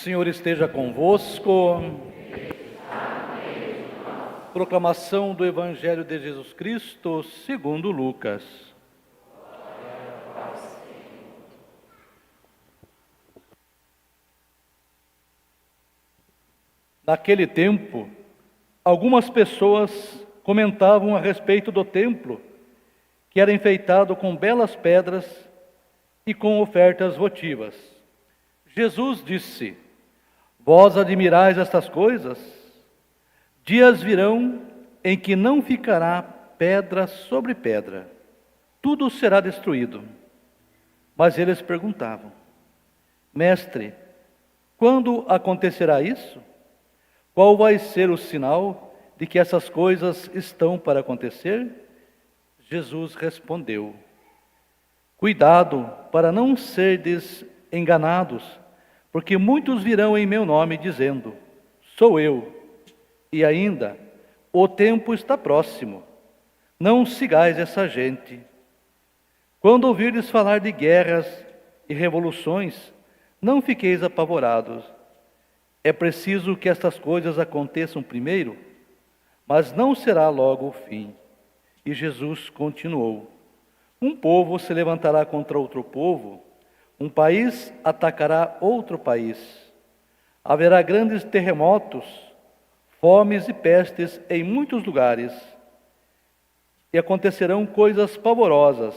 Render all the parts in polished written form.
O Senhor esteja convosco. Proclamação do Evangelho de Jesus Cristo segundo Lucas. Naquele tempo, algumas pessoas comentavam a respeito do templo, que era enfeitado com belas pedras e com ofertas votivas. Jesus disse: Vós admirais estas coisas? Dias virão em que não ficará pedra sobre pedra, tudo será destruído. Mas eles perguntavam: Mestre, quando acontecerá isso? Qual vai ser o sinal de que essas coisas estão para acontecer? Jesus respondeu: Cuidado para não serdes enganados, porque muitos virão em meu nome dizendo: Sou eu. E ainda, o tempo está próximo. Não sigais essa gente. Quando ouvirdes falar de guerras e revoluções, não fiqueis apavorados. É preciso que estas coisas aconteçam primeiro, mas não será logo o fim. E Jesus continuou: Um povo se levantará contra outro povo, um país atacará outro país. Haverá grandes terremotos, fomes e pestes em muitos lugares. E acontecerão coisas pavorosas,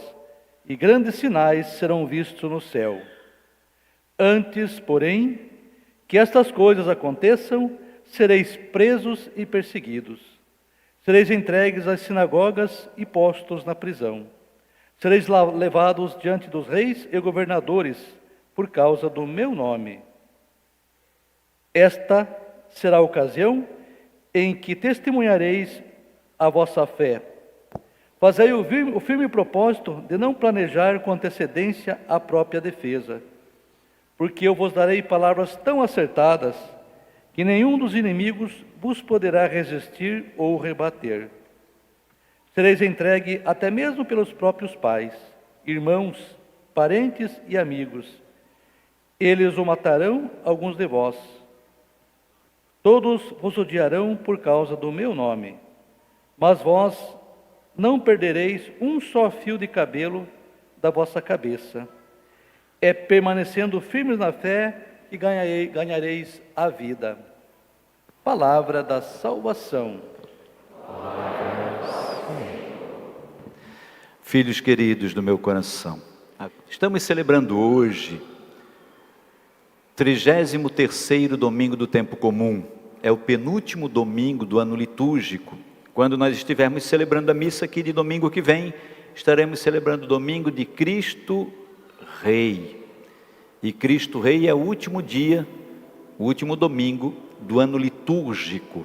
e grandes sinais serão vistos no céu. Antes, porém, que estas coisas aconteçam, sereis presos e perseguidos. Sereis entregues às sinagogas e postos na prisão. Sereis levados diante dos reis e governadores por causa do meu nome. Esta será a ocasião em que testemunhareis a vossa fé. Fazei o firme propósito de não planejar com antecedência a própria defesa, porque eu vos darei palavras tão acertadas que nenhum dos inimigos vos poderá resistir ou rebater. Sereis entregue até mesmo pelos próprios pais, irmãos, parentes e amigos. Eles o matarão, alguns de vós. Todos vos odiarão por causa do meu nome, mas vós não perdereis um só fio de cabelo da vossa cabeça. É permanecendo firmes na fé que ganhareis a vida. Palavra da salvação. Filhos queridos do meu coração, estamos celebrando hoje 33º domingo do tempo comum. É o penúltimo domingo do ano litúrgico. Quando nós estivermos celebrando a missa aqui de domingo que vem, estaremos celebrando o domingo de Cristo Rei. E Cristo Rei é o último dia, o último domingo do ano litúrgico.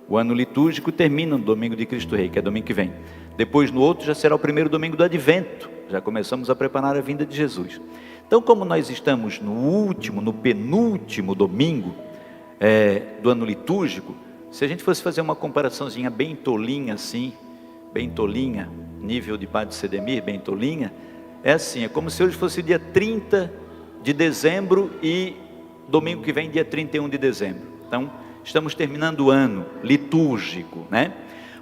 O ano litúrgico termina no domingo de Cristo Rei, que é domingo que vem. Depois, no outro, já será o primeiro domingo do Advento. Já começamos a preparar a vinda de Jesus. Então, como nós estamos no penúltimo domingo do ano litúrgico, se a gente fosse fazer uma comparaçãozinha bem tolinha assim, bem tolinha, nível de Padre Sedemir, bem tolinha, é assim, é como se hoje fosse dia 30 de dezembro e domingo que vem dia 31 de dezembro. Então, estamos terminando o ano litúrgico, né?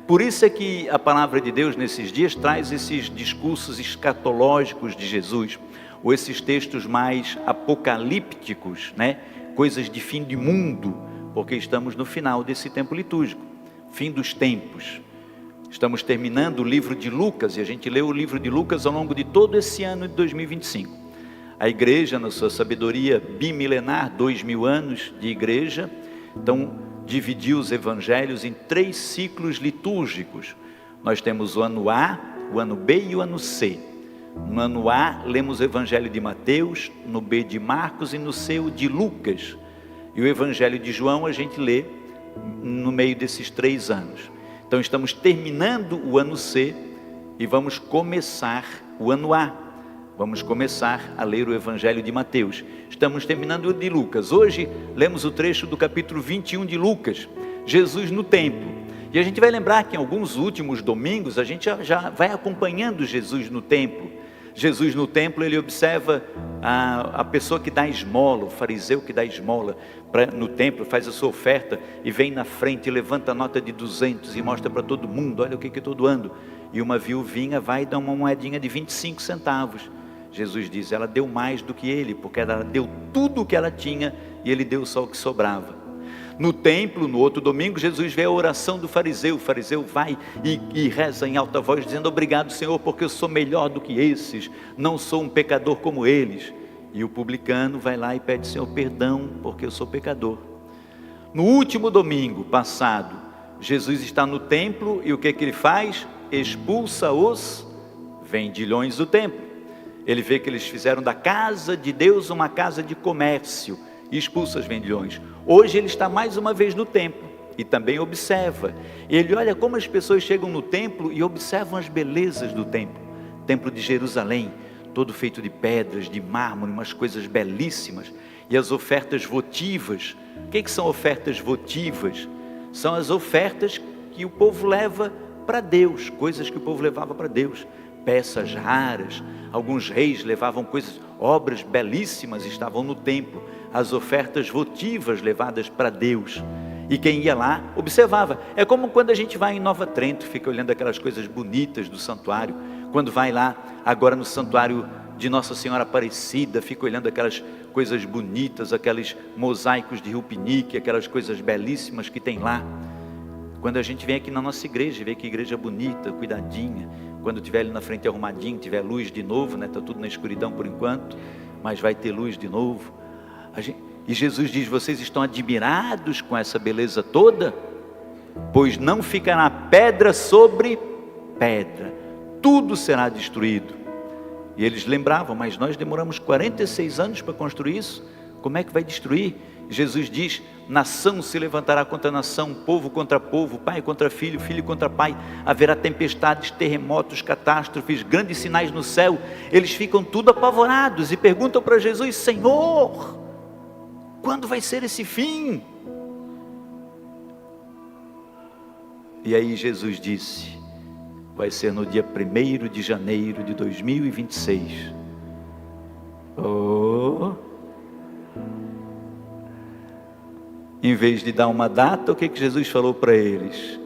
Por isso é que a palavra de Deus nesses dias traz esses discursos escatológicos de Jesus, ou esses textos mais apocalípticos, né? Coisas de fim de mundo, porque estamos no final desse tempo litúrgico, fim dos tempos. Estamos terminando o livro de Lucas, e a gente leu o livro de Lucas ao longo de todo esse ano de 2025. A igreja, na sua sabedoria bimilenar, 2000 anos de igreja, então dividiu os evangelhos em 3 ciclos litúrgicos. Nós temos o ano A, o ano B e o ano C. No ano A, lemos o evangelho de Mateus, no B de Marcos e no C o de Lucas. E o evangelho de João a gente lê no meio desses 3 anos. Então estamos terminando o ano C e vamos começar o ano A. Vamos começar a ler o evangelho de Mateus. Estamos terminando o de Lucas. Hoje lemos o trecho do capítulo 21 de Lucas, Jesus no templo. E a gente vai lembrar que em alguns últimos domingos a gente já vai acompanhando Jesus no templo. Jesus no templo, ele observa a pessoa que dá esmola, o fariseu que dá esmola no templo, faz a sua oferta e vem na frente e levanta a nota de 200 e mostra para todo mundo: olha o que eu estou doando. E uma viuvinha vai dar uma moedinha de 25 centavos. Jesus diz: ela deu mais do que ele, porque ela deu tudo o que ela tinha e ele deu só o que sobrava. No templo, no outro domingo, Jesus vê a oração do fariseu. O fariseu vai e reza em alta voz, dizendo: obrigado, Senhor, porque eu sou melhor do que esses, não sou um pecador como eles. E o publicano vai lá e pede: Senhor, perdão, porque eu sou pecador. No último domingo passado, Jesus está no templo e o que ele faz? Expulsa os vendilhões do templo. Ele vê que eles fizeram da casa de Deus uma casa de comércio e expulsa os vendilhões. Hoje ele está mais uma vez no templo e também observa. Ele olha como as pessoas chegam no templo e observam as belezas do templo. Templo de Jerusalém, todo feito de pedras, de mármore, umas coisas belíssimas. E as ofertas votivas. O que são ofertas votivas? São as ofertas que o povo leva para Deus, coisas que o povo levava para Deus. Peças raras, alguns reis levavam coisas, obras belíssimas estavam no templo, as ofertas votivas levadas para Deus, e quem ia lá observava. É como quando a gente vai em Nova Trento, fica olhando aquelas coisas bonitas do santuário, quando vai lá agora no santuário de Nossa Senhora Aparecida, fica olhando aquelas coisas bonitas, aqueles mosaicos de Rio Pinique, aquelas coisas belíssimas que tem lá. Quando a gente vem aqui na nossa igreja, vê que igreja bonita, cuidadinha, quando tiver ali na frente arrumadinho, tiver luz de novo, né? Está tudo na escuridão por enquanto, mas vai ter luz de novo. E Jesus diz: vocês estão admirados com essa beleza toda? Pois não ficará pedra sobre pedra, tudo será destruído. E eles lembravam: mas nós demoramos 46 anos para construir isso, como é que vai destruir? Jesus diz: nação se levantará contra nação, povo contra povo, pai contra filho, filho contra pai, haverá tempestades, terremotos, catástrofes, grandes sinais no céu. Eles ficam tudo apavorados e perguntam para Jesus: Senhor, quando vai ser esse fim? E aí Jesus disse: vai ser no dia 1º de janeiro de 2026. Em vez de dar uma data, o que Jesus falou para eles?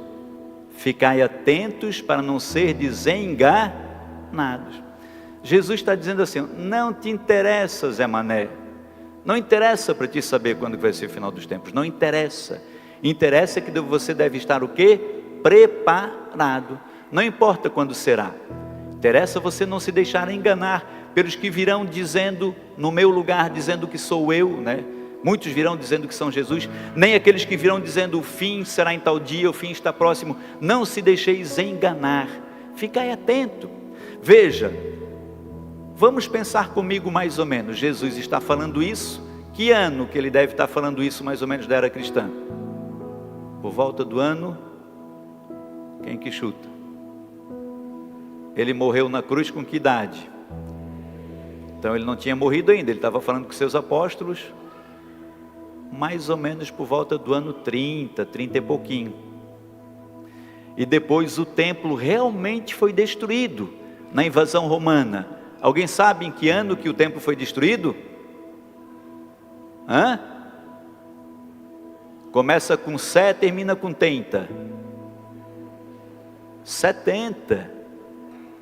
Ficai atentos para não ser desenganados. Jesus está dizendo assim: não te interessa, Zé Mané, não interessa para ti saber quando vai ser o final dos tempos, não interessa. Interessa que você deve estar o quê? Preparado. Não importa quando será. Interessa você não se deixar enganar pelos que virão dizendo, no meu lugar, dizendo que sou eu, né? Muitos virão dizendo que são Jesus, nem aqueles que virão dizendo: o fim será em tal dia, o fim está próximo. Não se deixeis enganar, ficai atento. Veja, vamos pensar comigo mais ou menos. Jesus está falando isso, que ano que ele deve estar falando isso mais ou menos da era cristã? Por volta do ano, quem que chuta? Ele morreu na cruz com que idade? Então ele não tinha morrido ainda, ele estava falando com seus apóstolos, mais ou menos por volta do ano 30 e pouquinho. E depois o templo realmente foi destruído na invasão romana. Alguém sabe em que ano que o templo foi destruído? Começa com 7, termina com 30. 70.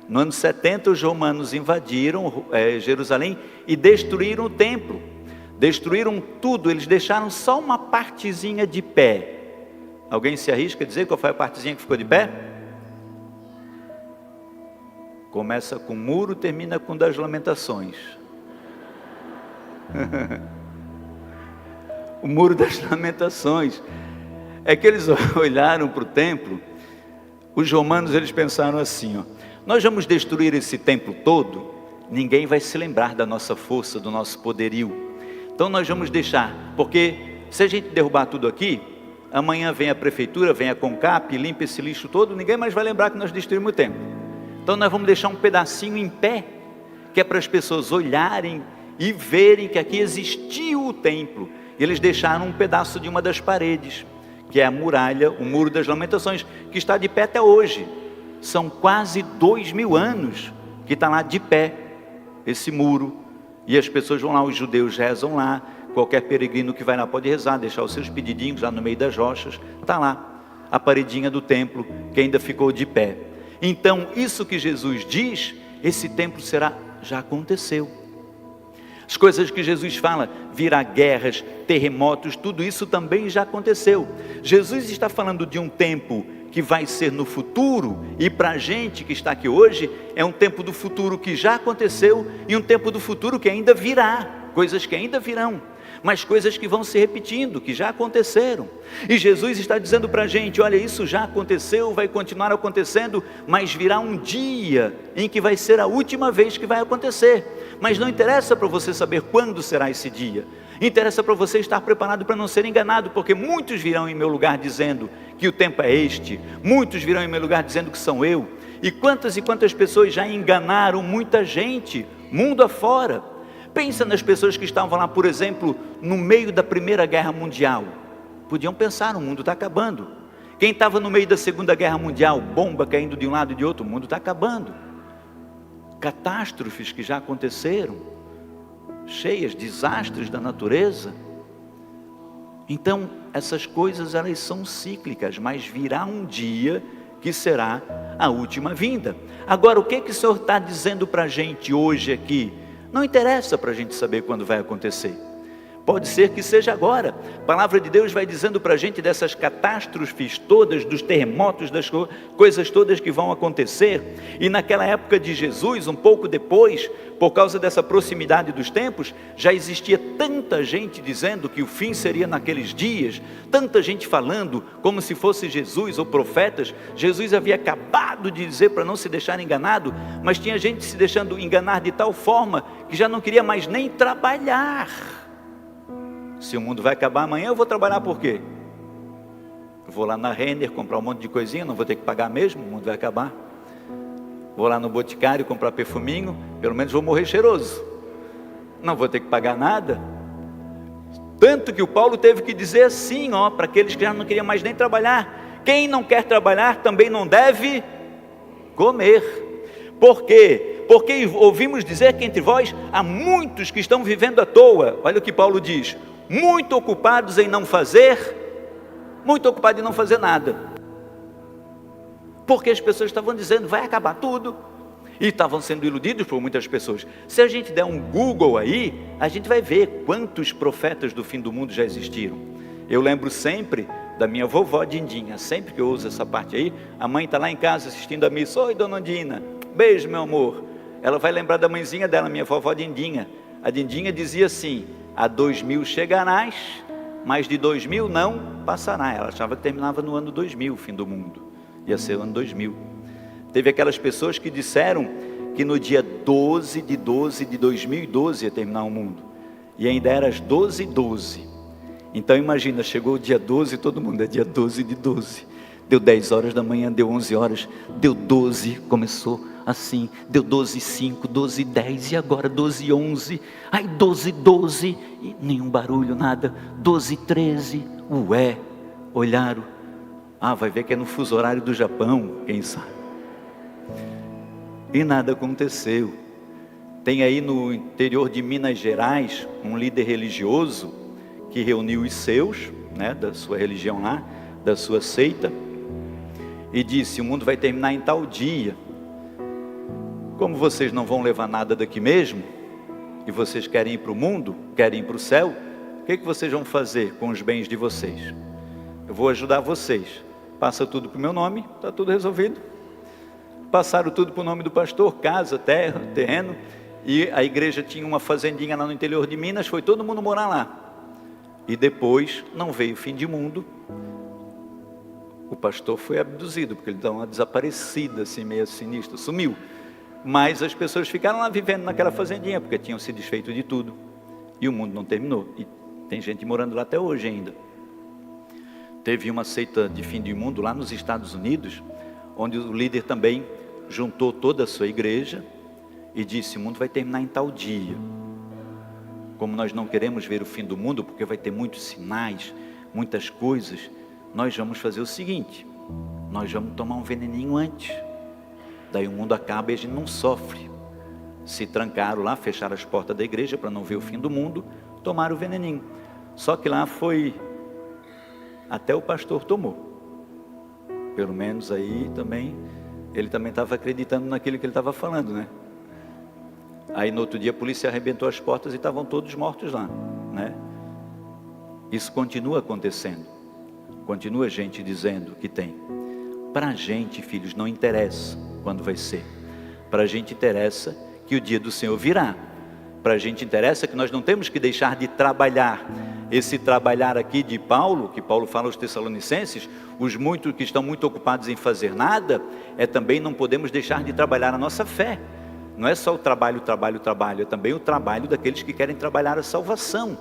No ano 70 os romanos invadiram Jerusalém e destruíram o templo. Destruíram tudo, eles deixaram só uma partezinha de pé. Alguém se arrisca a dizer qual foi a partezinha que ficou de pé? Começa com muro, termina com das lamentações. O muro das lamentações. É que eles olharam para o templo. Os romanos, eles pensaram assim, nós vamos destruir esse templo todo, ninguém vai se lembrar da nossa força, do nosso poderio. Então nós vamos deixar, porque se a gente derrubar tudo aqui, amanhã vem a prefeitura, vem a Concap, limpa esse lixo todo, ninguém mais vai lembrar que nós destruímos o templo. Então nós vamos deixar um pedacinho em pé, que é para as pessoas olharem e verem que aqui existiu o templo. E eles deixaram um pedaço de uma das paredes, que é a muralha, o muro das lamentações, que está de pé até hoje. São quase 2000 anos que está lá de pé. esse muro, e as pessoas vão lá, os judeus rezam lá, qualquer peregrino que vai lá pode rezar, deixar os seus pedidinhos lá no meio das rochas, está lá, a paredinha do templo, que ainda ficou de pé. Então, isso que Jesus diz, esse templo já aconteceu. As coisas que Jesus fala, virá guerras, terremotos, tudo isso também já aconteceu. Jesus está falando de um tempo que vai ser no futuro, e para a gente que está aqui hoje, é um tempo do futuro que já aconteceu, e um tempo do futuro que ainda virá, coisas que ainda virão, mas coisas que vão se repetindo, que já aconteceram. E Jesus está dizendo para a gente, olha, isso já aconteceu, vai continuar acontecendo, mas virá um dia em que vai ser a última vez que vai acontecer. Mas não interessa para você saber quando será esse dia, interessa para você estar preparado para não ser enganado, porque muitos virão em meu lugar dizendo que o tempo é este, muitos virão em meu lugar dizendo que são eu, e quantas pessoas já enganaram muita gente, mundo afora. Pensa nas pessoas que estavam lá, por exemplo, no meio da Primeira Guerra Mundial, podiam pensar, o mundo está acabando. Quem estava no meio da Segunda Guerra Mundial, bomba caindo de um lado e de outro, o mundo está acabando. Catástrofes que já aconteceram, cheias, desastres da natureza. Então, essas coisas elas são cíclicas, mas virá um dia que será a última vinda. Agora, o que o Senhor está dizendo para a gente hoje aqui? Não interessa para a gente saber quando vai acontecer. Pode ser que seja agora. A palavra de Deus vai dizendo para a gente dessas catástrofes todas, dos terremotos, das coisas todas que vão acontecer. E naquela época de Jesus, um pouco depois, por causa dessa proximidade dos tempos, já existia tanta gente dizendo que o fim seria naqueles dias, tanta gente falando como se fosse Jesus ou profetas. Jesus havia acabado de dizer para não se deixar enganado, mas tinha gente se deixando enganar de tal forma que já não queria mais nem trabalhar. Se o mundo vai acabar amanhã, eu vou trabalhar por quê? Eu vou lá na Renner comprar um monte de coisinha, não vou ter que pagar mesmo, o mundo vai acabar. Vou lá no Boticário comprar perfuminho, pelo menos vou morrer cheiroso, não vou ter que pagar nada. Tanto que o Paulo teve que dizer assim, para aqueles que já não queriam mais nem trabalhar: quem não quer trabalhar também não deve comer. Por quê? Porque ouvimos dizer que entre vós há muitos que estão vivendo à toa. Olha o que Paulo diz: muito ocupados em não fazer, muito ocupados em não fazer nada. Porque as pessoas estavam dizendo, vai acabar tudo, e estavam sendo iludidos por muitas pessoas. Se a gente der um Google aí, a gente vai ver quantos profetas do fim do mundo já existiram. Eu lembro sempre da minha vovó Dindinha, sempre que eu uso essa parte aí, a mãe está lá em casa assistindo a missa: oi, dona Dina, beijo meu amor. Ela vai lembrar da mãezinha dela, minha vovó Dindinha. A Dindinha dizia assim: a 2000 chegarás, mas de 2000 não passará. Ela achava que terminava no ano 2000, o fim do mundo, ia ser o ano 2000. Teve aquelas pessoas que disseram que no dia 12 de 12 de 2012 ia terminar o mundo, e ainda era às 12h12. Então imagina, chegou o dia 12 e todo mundo, é dia 12 de 12. Deu 10 horas da manhã, deu 11 horas, deu 12, começou assim, deu 12h05, 12h10, e agora 12h11, aí 12h12, e nenhum barulho, nada, 12h13, ué, olharam, vai ver que é no fuso horário do Japão, quem sabe, e nada aconteceu. Tem aí no interior de Minas Gerais, um líder religioso, que reuniu os seus, da sua religião lá, da sua seita, e disse: o mundo vai terminar em tal dia. Como vocês não vão levar nada daqui mesmo, e vocês querem ir para o mundo, querem ir para o céu, o que vocês vão fazer com os bens de vocês? Eu vou ajudar vocês. Passa tudo para o meu nome, está tudo resolvido. Passaram tudo para o nome do pastor, casa, terra, terreno, e a igreja tinha uma fazendinha lá no interior de Minas, foi todo mundo morar lá. E depois não veio o fim de mundo. O pastor foi abduzido, porque ele dá uma desaparecida assim, meio sinistra, sumiu. Mas as pessoas ficaram lá vivendo naquela fazendinha, porque tinham se desfeito de tudo, e o mundo não terminou, e tem gente morando lá até hoje ainda. Teve uma seita de fim de mundo lá nos Estados Unidos, onde o líder também juntou toda a sua igreja, e disse: o mundo vai terminar em tal dia. Como nós não queremos ver o fim do mundo, porque vai ter muitos sinais, muitas coisas, nós vamos fazer o seguinte: nós vamos tomar um veneninho antes, daí o mundo acaba e a gente não sofre. se trancaram lá, fecharam as portas da igreja para não ver o fim do mundo, tomaram o veneninho. Só que lá foi, até o pastor tomou. Pelo menos aí também, ele também estava acreditando naquilo que ele estava falando, né? Aí no outro dia a polícia arrebentou as portas e estavam todos mortos lá, né? Isso continua acontecendo. Continua gente dizendo que tem. Para a gente, filhos, não interessa quando vai ser. Para a gente interessa que o dia do Senhor virá. Para a gente interessa que nós não temos que deixar de trabalhar. Esse trabalhar aqui de Paulo, que Paulo fala aos Tessalonicenses, os muitos que estão muito ocupados em fazer nada, é também não podemos deixar de trabalhar a nossa fé. Não é só o trabalho, é também o trabalho daqueles que querem trabalhar a salvação.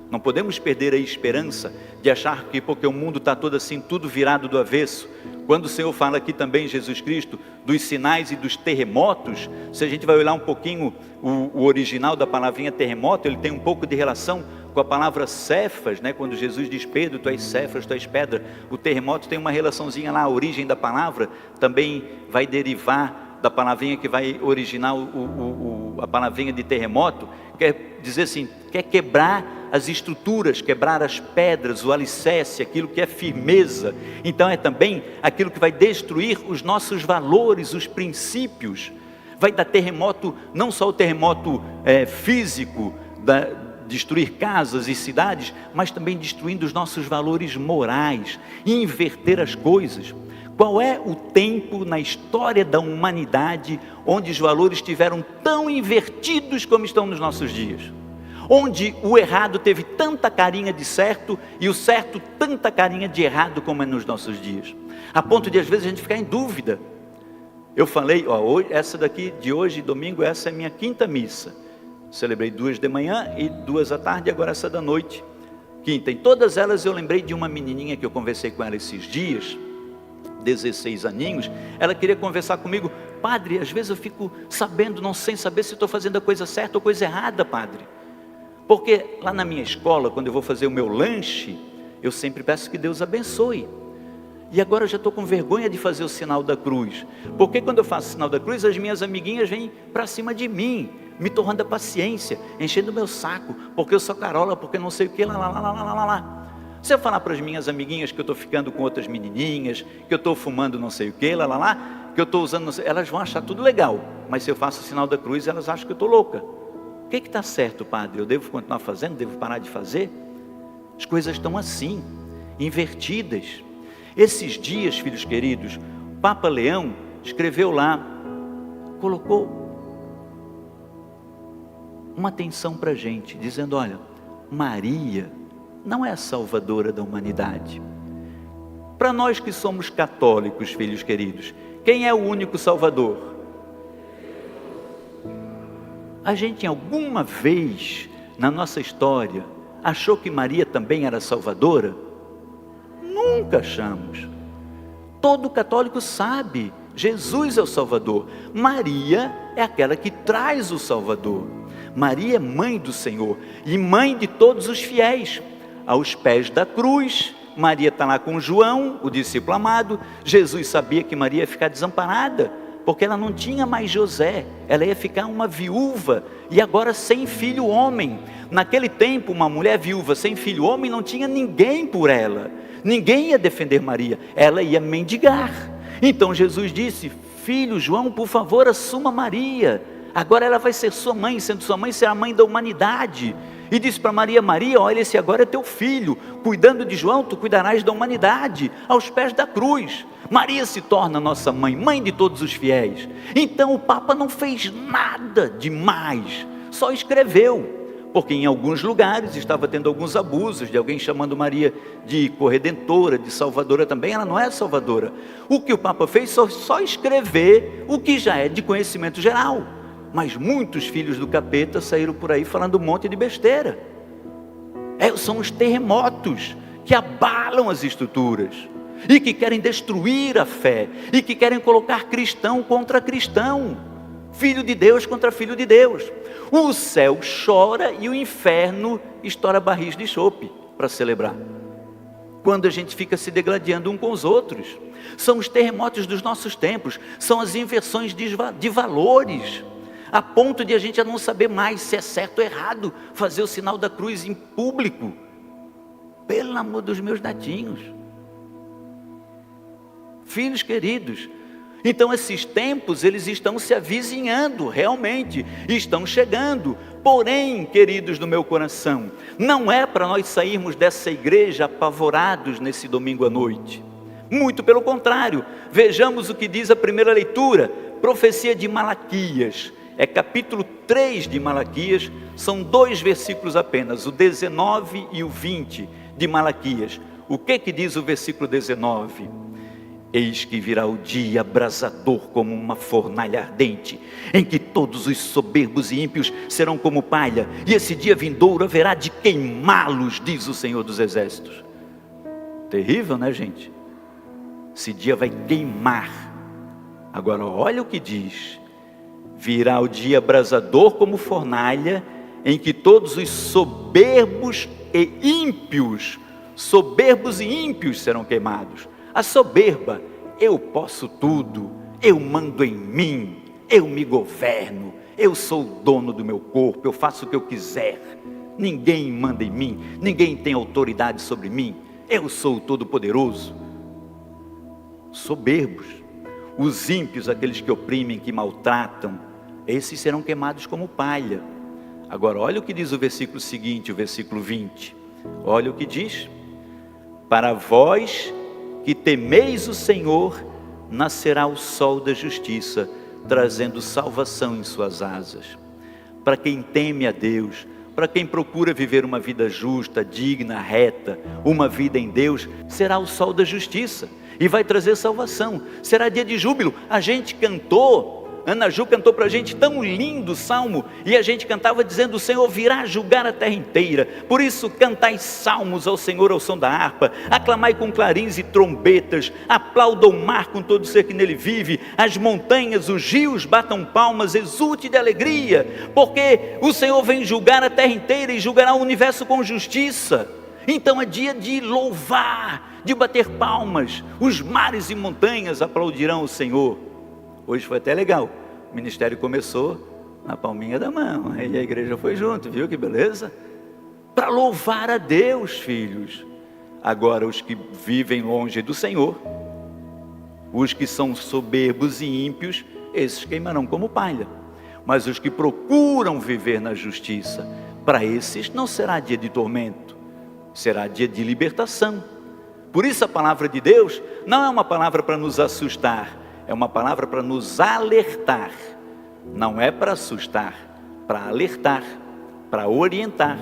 Não podemos perder a esperança de achar que porque o mundo está todo assim, tudo virado do avesso. Quando o Senhor fala aqui também, Jesus Cristo, dos sinais e dos terremotos, se a gente vai olhar um pouquinho o original da palavrinha terremoto, ele tem um pouco de relação com a palavra Cefas, né? Quando Jesus diz Pedro, tu és Cefas, tu és pedra. O terremoto tem uma relaçãozinha lá, a origem da palavra também vai derivar da palavrinha que vai originar a palavrinha de terremoto, quer dizer assim, quer quebrar as estruturas, quebrar as pedras, o alicerce, aquilo que é firmeza. Então é também aquilo que vai destruir os nossos valores, os princípios. Vai dar terremoto, não só o terremoto físico, destruir casas e cidades, mas também destruindo os nossos valores morais, inverter as coisas. Qual é o tempo na história da humanidade onde os valores estiveram tão invertidos como estão nos nossos dias? Onde o errado teve tanta carinha de certo e o certo tanta carinha de errado como é nos nossos dias, a ponto de às vezes a gente ficar em dúvida. Eu falei, essa daqui de hoje, domingo, essa é a minha quinta missa. Celebrei 2 de manhã e 2 à tarde, agora essa da noite, quinta. Em todas elas eu lembrei de uma menininha que eu conversei com ela esses dias, 16 aninhos. Ela queria conversar comigo. Padre, às vezes eu fico sabendo, não sem saber se estou fazendo a coisa certa ou coisa errada, padre. Porque lá na minha escola, quando eu vou fazer o meu lanche, eu sempre peço que Deus abençoe. E agora eu já estou com vergonha de fazer o sinal da cruz, porque quando eu faço o sinal da cruz, as minhas amiguinhas vêm para cima de mim, me torrando a paciência, enchendo o meu saco, porque eu sou carola, porque não sei o que, lá. Se eu falar para as minhas amiguinhas que eu estou ficando com outras menininhas, que eu estou fumando não sei o que, que eu estou usando não sei, elas vão achar tudo legal, mas se eu faço o sinal da cruz, elas acham que eu estou louca. O que está certo, padre? Eu devo continuar fazendo? Devo parar de fazer? As coisas estão assim, invertidas. Esses dias, filhos queridos, o Papa Leão escreveu lá, colocou uma atenção para a gente, dizendo, olha, Maria não é a salvadora da humanidade. Para nós que somos católicos, filhos queridos, quem é o único salvador? A gente alguma vez na nossa história achou que Maria também era salvadora? Nunca achamos. Todo católico sabe, Jesus é o Salvador. Maria é aquela que traz o Salvador. Maria é mãe do Senhor e mãe de todos os fiéis. Aos pés da cruz, Maria está lá com João, o discípulo amado. Jesus sabia que Maria ia ficar desamparada, porque ela não tinha mais José, ela ia ficar uma viúva, e agora sem filho homem. Naquele tempo, uma mulher viúva sem filho homem não tinha ninguém por ela, ninguém ia defender Maria, ela ia mendigar. Então Jesus disse, filho João, por favor, assuma Maria, agora ela vai ser sua mãe, sendo sua mãe, será a mãe da humanidade. E disse para Maria, Maria, olha, esse agora é teu filho, cuidando de João, tu cuidarás da humanidade, aos pés da cruz. Maria se torna nossa mãe, mãe de todos os fiéis. Então o Papa não fez nada demais, só escreveu, porque em alguns lugares estava tendo alguns abusos, de alguém chamando Maria de corredentora, de salvadora também, ela não é salvadora. O que o Papa fez foi só escrever o que já é de conhecimento geral. Mas muitos filhos do capeta saíram por aí falando um monte de besteira. São os terremotos que abalam as estruturas e que querem destruir a fé e que querem colocar cristão contra cristão, filho de Deus contra filho de Deus. O céu chora e o inferno estoura barris de chope para celebrar, quando a gente fica se degladiando um com os outros. São os terremotos dos nossos tempos, são as inversões de valores. a ponto de a gente já não saber mais se é certo ou errado fazer o sinal da cruz em público. Pelo amor dos meus netinhos, filhos queridos. Então esses tempos, eles estão se avizinhando, realmente, estão chegando. Porém, queridos do meu coração, não é para nós sairmos dessa igreja apavorados nesse domingo à noite. Muito pelo contrário, vejamos o que diz a primeira leitura, profecia de Malaquias. É capítulo 3 de Malaquias, são 2 versículos apenas, o 19 e o 20 de Malaquias. O que diz o versículo 19? Eis que virá o dia abrasador como uma fornalha ardente, em que todos os soberbos e ímpios serão como palha, e esse dia vindouro haverá de queimá-los, diz o Senhor dos Exércitos. Terrível, né, gente? Esse dia vai queimar. Agora olha o que diz: virá o dia abrasador como fornalha, em que todos os soberbos e ímpios serão queimados. A soberba, eu posso tudo, eu mando em mim, eu me governo, eu sou o dono do meu corpo, eu faço o que eu quiser, ninguém manda em mim, ninguém tem autoridade sobre mim, eu sou o Todo-Poderoso. Soberbos, os ímpios, aqueles que oprimem, que maltratam, esses serão queimados como palha. Agora olha o que diz o versículo seguinte, o versículo 20, olha o que diz: para vós que temeis o Senhor, nascerá o sol da justiça, trazendo salvação em suas asas. Para quem teme a Deus, para quem procura viver uma vida justa, digna, reta, uma vida em Deus, será o sol da justiça e vai trazer salvação. Será dia de júbilo. A gente cantou, Ana Ju cantou para a gente tão lindo salmo, e a gente cantava dizendo: o Senhor virá julgar a terra inteira. Por isso cantai salmos ao Senhor ao som da harpa, aclamai com clarins e trombetas, aplauda o mar com todo ser que nele vive, as montanhas, os rios batam palmas, exulte de alegria, porque o Senhor vem julgar a terra inteira e julgará o universo com justiça. Então é dia de louvar, de bater palmas, os mares e montanhas aplaudirão o Senhor. Hoje foi até legal, o ministério começou na palminha da mão, aí a igreja foi junto, viu que beleza? Para louvar a Deus, filhos. Agora os que vivem longe do Senhor, os que são soberbos e ímpios, esses queimarão como palha. Mas os que procuram viver na justiça, para esses não será dia de tormento, será dia de libertação. Por isso a palavra de Deus não é uma palavra para nos assustar, é uma palavra para nos alertar. Não é para assustar, para alertar, para orientar.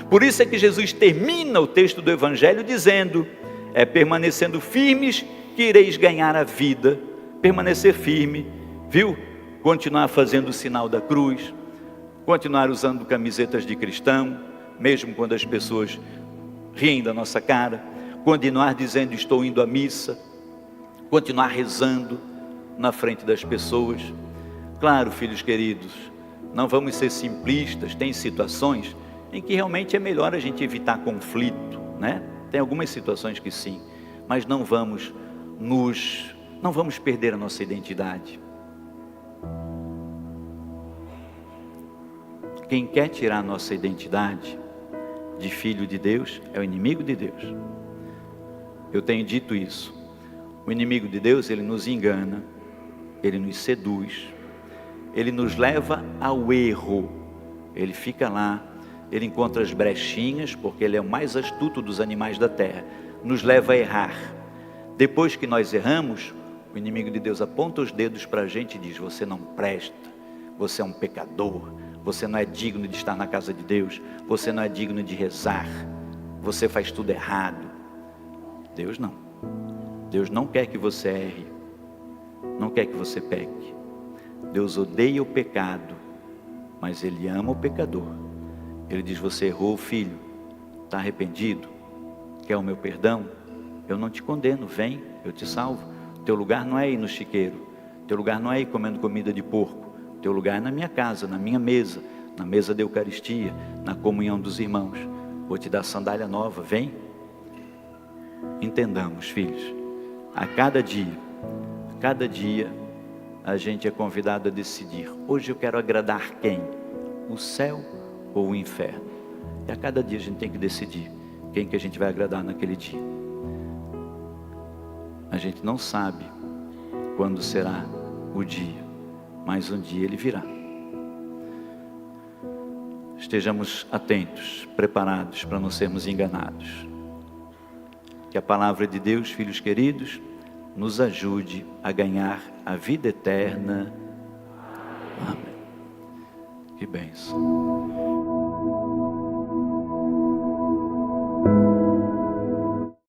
Por isso é que Jesus termina o texto do Evangelho dizendo: é permanecendo firmes que ireis ganhar a vida. Permanecer firme, viu? Continuar fazendo o sinal da cruz, continuar usando camisetas de cristão, mesmo quando as pessoas riem da nossa cara, continuar dizendo estou indo à missa, continuar rezando na frente das pessoas. Claro, filhos queridos, não vamos ser simplistas, tem situações em que realmente é melhor a gente evitar conflito, né? Tem algumas situações que sim, mas não vamos perder a nossa identidade. Quem quer tirar a nossa identidade de filho de Deus é o inimigo de Deus. Eu tenho dito isso. O inimigo de Deus, ele nos engana, ele nos seduz, ele nos leva ao erro. Ele fica lá, ele encontra as brechinhas, porque ele é o mais astuto dos animais da terra, nos leva a errar. Depois que nós erramos, o inimigo de Deus aponta os dedos para a gente e diz: você não presta, você é um pecador, você não é digno de estar na casa de Deus, você não é digno de rezar, você faz tudo errado. Deus não. Deus não quer que você erre, não quer que você peque. Deus odeia o pecado, mas Ele ama o pecador. Ele diz: você errou, filho, está arrependido, quer o meu perdão? Eu não te condeno, vem, eu te salvo. Teu lugar não é ir no chiqueiro, teu lugar não é ir comendo comida de porco, teu lugar é na minha casa, na minha mesa, na mesa da Eucaristia, na comunhão dos irmãos. Vou te dar sandália nova, vem. Entendamos, filhos, a cada dia a gente é convidado a decidir: hoje eu quero agradar quem? O céu ou o inferno? E a cada dia a gente tem que decidir quem que a gente vai agradar naquele dia. A gente não sabe quando será o dia, mas um dia ele virá. Estejamos atentos, preparados para não sermos enganados. Que a palavra de Deus, filhos queridos, nos ajude a ganhar a vida eterna. Amém. Que bênção.